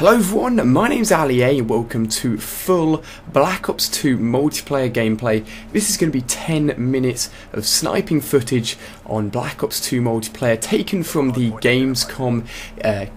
Hello everyone, my name's Ali A and welcome to full Black Ops 2 multiplayer gameplay. This is going to be 10 minutes of sniping footage on Black Ops 2 multiplayer taken from the Gamescom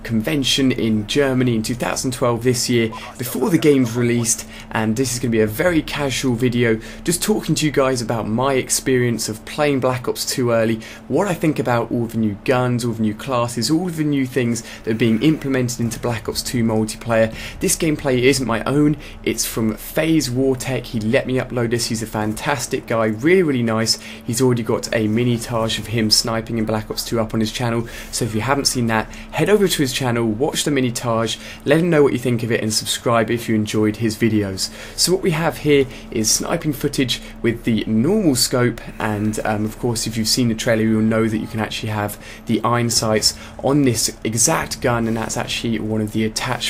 convention in Germany in 2012 this year, before the game's released, and this is going to be a very casual video just talking to you guys about my experience of playing Black Ops 2 early, what I think about all the new guns, all the new classes, all the new things that are being implemented into Black Ops 2 multiplayer. This gameplay isn't my own, it's from FaZe Wartech. He let me upload this. He's a fantastic guy, really nice. He's already got a mini-tage of him sniping in Black Ops 2 up on his channel, so if you haven't seen that, head over to his channel, watch the mini-tage, let him know what you think of it, and subscribe if you enjoyed his videos. So what we have here is sniping footage with the normal scope, and of course if you've seen the trailer you'll know that you can actually have the iron sights on this exact gun, and that's actually one of the attachments.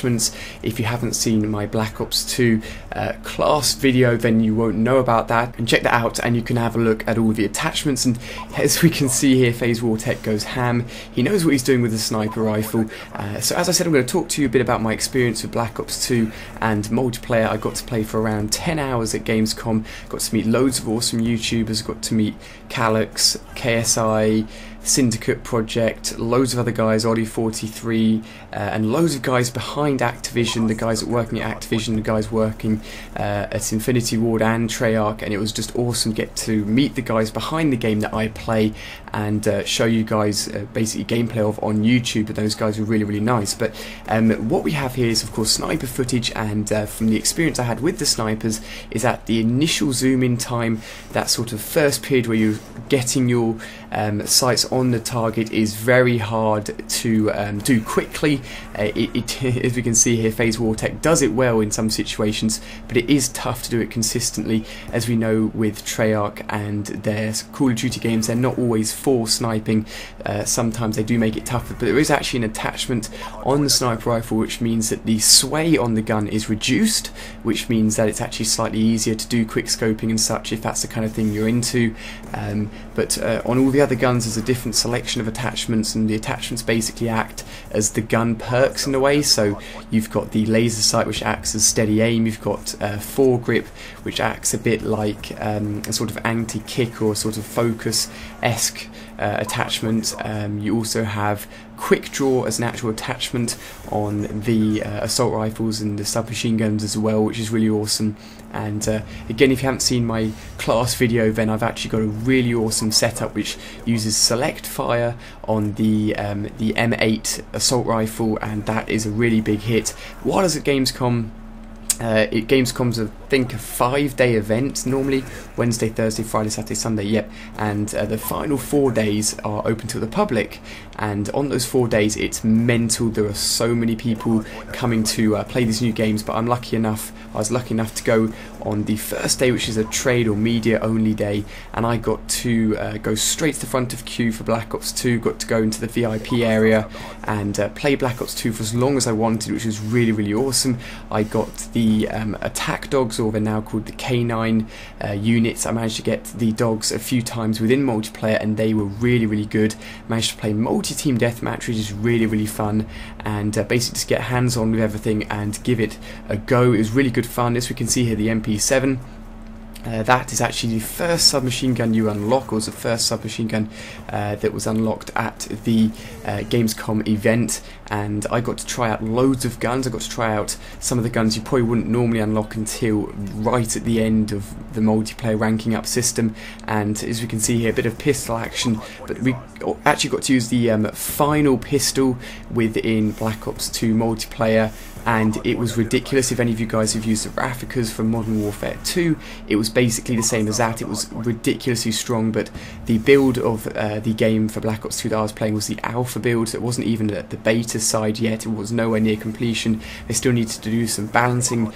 If you haven't seen my Black Ops 2 class video, then you won't know about that, and check that out and you can have a look at all the attachments. And as we can see here, FaZe Wartech goes ham. He knows what he's doing with the sniper rifle. So as I said, I'm going to talk to you a bit about my experience with Black Ops 2 and multiplayer. I got to play for around 10 hours at Gamescom, got to meet loads of awesome YouTubers, got to meet Calyx, KSI, Syndicate Project, loads of other guys, Oddie43, and loads of guys behind Activision, the guys that working at Activision, the guys working at Infinity Ward and Treyarch, and it was just awesome to get to meet the guys behind the game that I play and show you guys basically gameplay of on YouTube. But those guys were really nice. But what we have here is of course sniper footage, and from the experience I had with the snipers is that the initial zoom in time, that sort of first period where you're getting your sights on the target, is very hard to do quickly. As we can see here, FaZe Wartech does it well in some situations, but it is tough to do it consistently. As we know with Treyarch and their Call of Duty games, they're not always for sniping. Sometimes they do make it tougher, but there is actually an attachment on the sniper rifle which means that the sway on the gun is reduced, which means that it's actually slightly easier to do quick scoping and such if that's the kind of thing you're into. But on all the other guns there's a different selection of attachments, and the attachments basically act as the gun perks in a way. So you've got the laser sight which acts as steady aim, you've got foregrip which acts a bit like a sort of anti-kick or sort of focus-esque attachment. You also have quick draw as an actual attachment on the assault rifles and the submachine guns as well, which is really awesome. And again, if you haven't seen my class video, then I've actually got a really awesome setup which uses select fire on the M8 assault rifle, and that is a really big hit. While I was at Gamescom, Gamescom's I think a 5-day event, normally Wednesday, Thursday, Friday, Saturday, Sunday, yep, and the final 4 days are open to the public, and on those 4 days it's mental. There are so many people coming to play these new games, but I was lucky enough to go on the first day, which is a trade or media only day, and I got to go straight to the front of queue for Black Ops 2, got to go into the VIP area and play Black Ops 2 for as long as I wanted, which was really awesome. I got the attack dogs, or they're now called the K9 units. I managed to get the dogs a few times within multiplayer, and they were really good. Managed to play multi-team deathmatch, which is really fun, and basically just get hands-on with everything and give it a go. It was really good fun. As we can see here, the MP7. That is actually the first submachine gun you unlock, or was the first submachine gun that was unlocked at the Gamescom event, and I got to try out loads of guns. I got to try out some of the guns you probably wouldn't normally unlock until right at the end of the multiplayer ranking up system, and as we can see here, a bit of pistol action, but we actually got to use the final pistol within Black Ops 2 multiplayer, and it was ridiculous. If any of you guys have used the Rafficas from Modern Warfare 2, it was basically the same as that. It was ridiculously strong, but the build of the game for Black Ops 2 that I was playing was the alpha build, so it wasn't even at the beta side yet. It was nowhere near completion. They still needed to do some balancing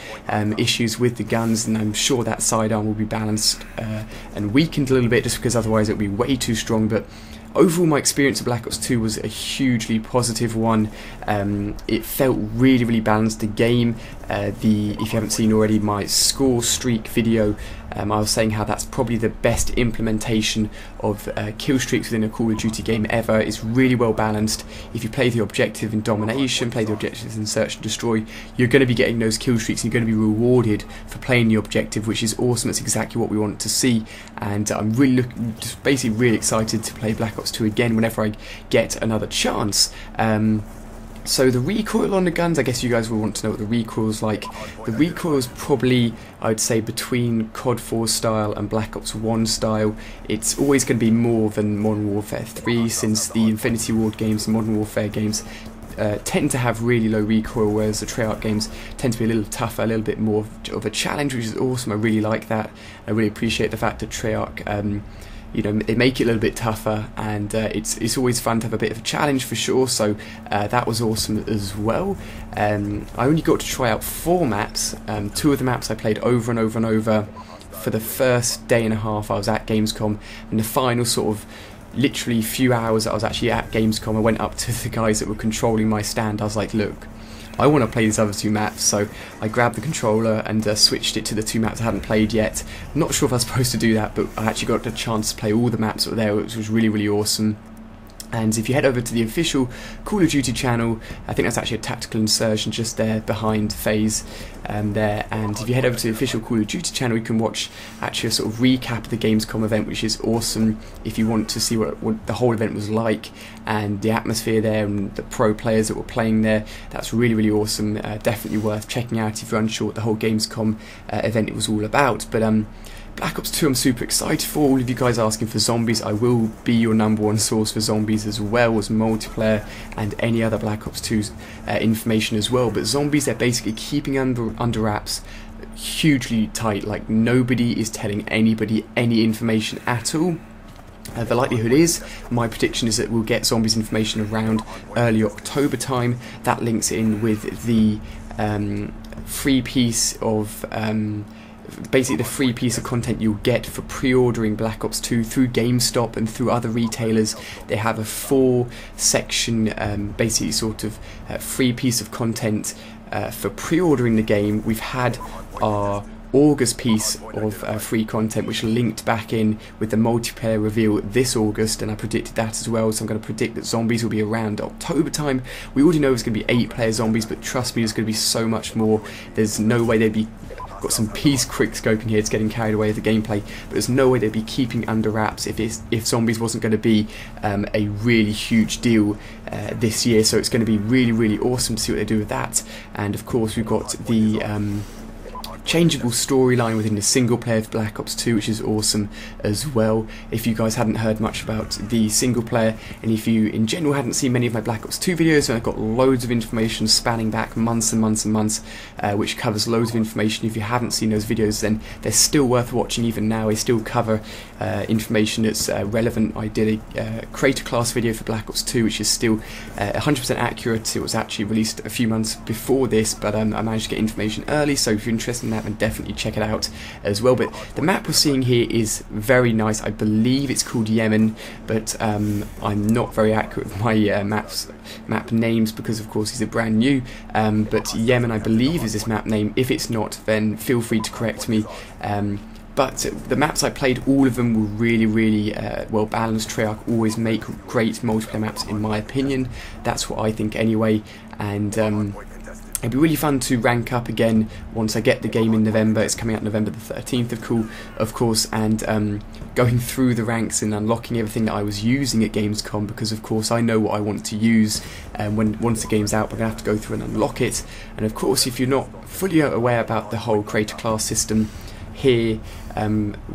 issues with the guns, and I'm sure that sidearm will be balanced and weakened a little bit, just because otherwise it would be way too strong. But overall, my experience of Black Ops 2 was a hugely positive one. It felt really balanced. balanced the game. If you haven't seen already my score streak video, I was saying how that's probably the best implementation of kill streaks within a Call of Duty game ever. It's really well balanced. If you play the objective in domination, play the objectives in search and destroy, you're going to be getting those kill streaks, and you're going to be rewarded for playing the objective, which is awesome. That's exactly what we want to see, and I'm really basically really excited to play Black Ops 2 again whenever I get another chance. So the recoil on the guns, I guess you guys will want to know what the recoil's like. The recoil is probably, I would say, between COD 4 style and Black Ops 1 style. It's always going to be more than Modern Warfare 3, since the Infinity Ward games and Modern Warfare games tend to have really low recoil, whereas the Treyarch games tend to be a little tougher, a little bit more of a challenge, which is awesome. I really like that. I really appreciate the fact that Treyarch you know, they make it a little bit tougher, and it's always fun to have a bit of a challenge for sure, so that was awesome as well. I only got to try out 4 maps. 2 of the maps I played over and over and over for the first day and a half I was at Gamescom, and the final sort of literally few hours that I was actually at Gamescom, I went up to the guys that were controlling my stand. I was like, look, I want to play these other 2 maps, so I grabbed the controller and switched it to the 2 maps I hadn't played yet. I'm not sure if I was supposed to do that, but I actually got the chance to play all the maps that were there, which was really, really awesome. And if you head over to the official Call of Duty channel, I think that's actually a tactical insertion just there behind FaZe there, and if you head over to the official Call of Duty channel, you can watch actually a sort of recap of the Gamescom event, which is awesome if you want to see what the whole event was like, and the atmosphere there, and the pro players that were playing there. That's really, really awesome. Definitely worth checking out if you're unsure what the whole Gamescom event it was all about. But Black Ops 2 I'm super excited for. All of you guys asking for zombies, I will be your #1 source for zombies, as well as multiplayer and any other Black Ops 2 information as well. But zombies, they're basically keeping under wraps hugely tight, like nobody is telling anybody any information at all. The likelihood is, my prediction is that we'll get zombies information around early October time. That links in with the free piece of basically the free piece of content you'll get for pre-ordering Black Ops 2 through GameStop and through other retailers. They have a 4-section basically sort of free piece of content for pre-ordering the game. We've had our August piece of free content, which linked back in with the multiplayer reveal this August, and I predicted that as well. So I'm going to predict that zombies will be around October time. We already know it's going to be 8-player zombies, but trust me, there's going to be so much more. There's no way they'd be got some peace quick scoping here, it's getting carried away with the gameplay, but there's no way they'd be keeping under wraps if zombies wasn't going to be a really huge deal this year. So it's going to be really, really awesome to see what they do with that. And of course we've got the changeable storyline within the single player of Black Ops 2, which is awesome as well. If you guys hadn't heard much about the single player, and if you in general hadn't seen many of my Black Ops 2 videos, and I've got loads of information spanning back months and months and months, which covers loads of information. If you haven't seen those videos, then they're still worth watching even now. They still cover information that's relevant. I did a creator class video for Black Ops 2, which is still 100% accurate. It was actually released a few months before this, but I managed to get information early, so if you're interested in that, then definitely check it out as well. But the map we're seeing here is very nice. I believe it's called Yemen, but I'm not very accurate with my map names, because of course these are brand new, but Yemen I believe is this map name. If it's not, then feel free to correct me. But the maps I played, all of them were really, really well balanced. Treyarch always make great multiplayer maps, in my opinion. That's what I think anyway. And it'd be really fun to rank up again once I get the game in November. It's coming out November the 13th, of course, and going through the ranks and unlocking everything that I was using at Gamescom, because of course I know what I want to use, and once the game's out, we're going to have to go through and unlock it. And of course, if you're not fully aware about the whole creator class system, here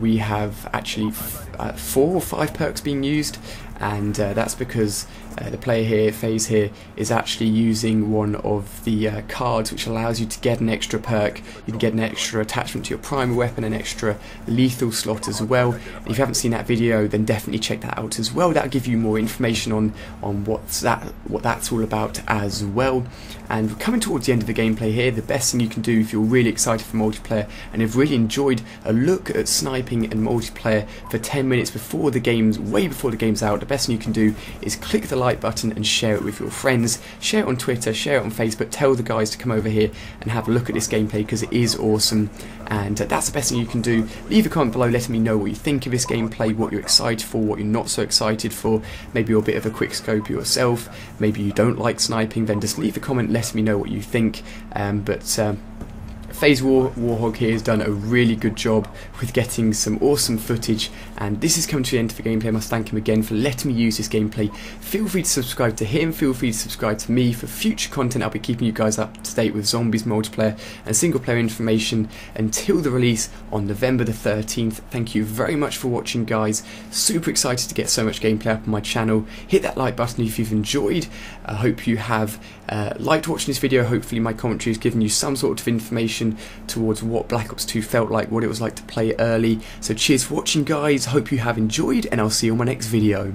we have actually 4 or 5 perks being used, and that's because the player here, FaZe here, is actually using one of the cards which allows you to get an extra perk. You can get an extra attachment to your primary weapon, an extra lethal slot as well. And if you haven't seen that video, then definitely check that out as well. That'll give you more information on what that's all about as well. And we're coming towards the end of the gameplay here. The best thing you can do if you're really excited for multiplayer and have really enjoyed a look at sniping and multiplayer for 10 minutes before the game's, way before the game's out, the best thing you can do is click the like button and share it with your friends. Share it on Twitter, share it on Facebook, tell the guys to come over here and have a look at this gameplay because it is awesome, and that's the best thing you can do. Leave a comment below letting me know what you think of this gameplay, what you're excited for, what you're not so excited for. Maybe you're a bit of a quick scope yourself, maybe you don't like sniping, then just leave a comment letting me know what you think. FaZe Warhog here has done a really good job with getting some awesome footage, and this is coming to the end of the gameplay. I must thank him again for letting me use this gameplay. Feel free to subscribe to him, feel free to subscribe to me for future content. I'll be keeping you guys up to date with zombies multiplayer and single player information until the release on November the 13th. Thank you very much for watching, guys. Super excited to get so much gameplay up on my channel. Hit that like button if you've enjoyed. I hope you have liked watching this video. Hopefully my commentary has given you some sort of information towards what Black Ops 2 felt like, what it was like to play early. So cheers for watching, guys. Hope you have enjoyed, and I'll see you on my next video.